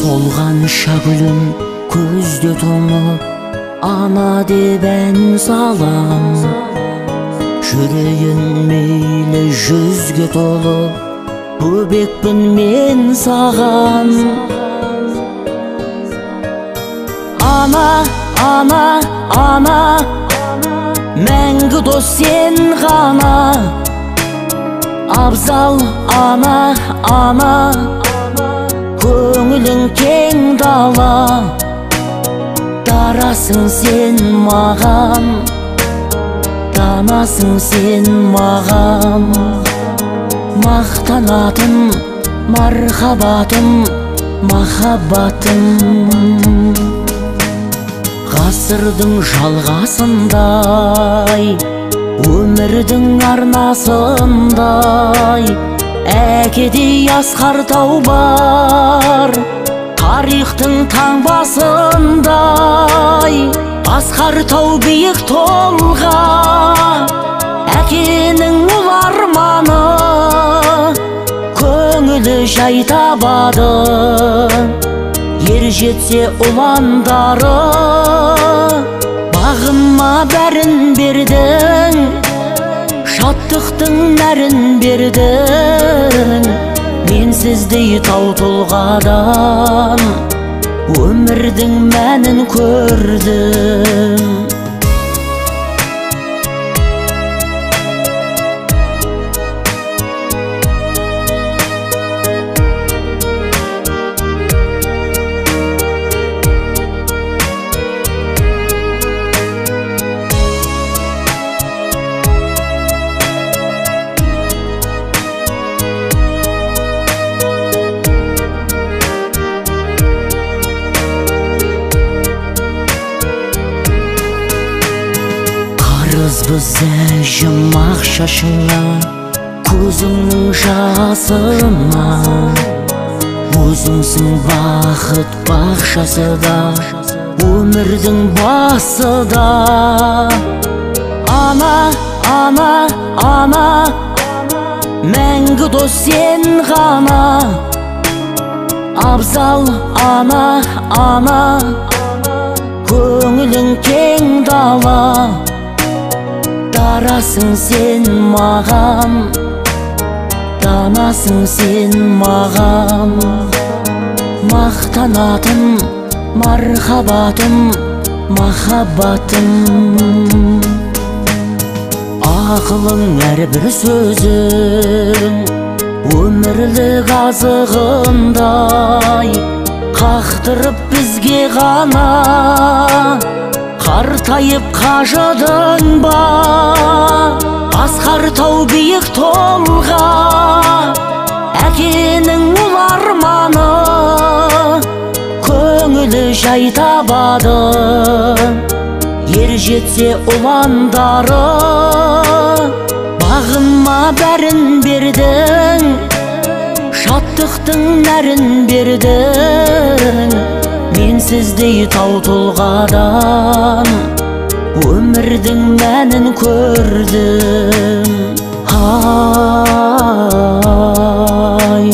Solğanşa gülüm көзде тоңып, ана деп ән салам. Жүрегім мейлі жүзге толып, бөбекпін мен саған. Ана, ана, ана, мәңгі дос сен ғана. Абзал ана, ана, көңілің кең дала. Дарасың сен маған, данасың сен маған. Мақтанатын мархабатым, махаббатым. Ғасырдың жалғасындай, өмірдің арнасындай, әкедей асқар тау бар, тарихтың таңбасындай. Асқар тау биік толға, әкенің ұл арманы, көңілі жай табады. Ер жетсе ұландары, бағыма бәрін бердің, шаттықтың нәрін бердің. Менсіздей тау тұлғадан өмірдің мәнін көрдім. Қарызбыз жұмақ шашыңа, көзіңнің жасына. Өзіңсің бақыт бақшасы да, өмірдің басы да. Ана, ана, ана, мәңгі дос сен ғана. Абзал ана, ана, көңілің кең дала. Дарасың сен маған, данасың сен маған. Мақтанатын мархабатым, махаббатым. Ақылың әрбір сөзің өмірлік азығындай, қақтырып бізге ғана. Қартайып қажыдың ба, асқар тау биік толға, әкенің ұл арманы, көңілі жай табады. Ер жетсе ұландары, бағыма бәрін бердің, шаттықтың нәрін бердің. Менсіздей тау тұлғадан өмірдің мәнін көрдім. Ай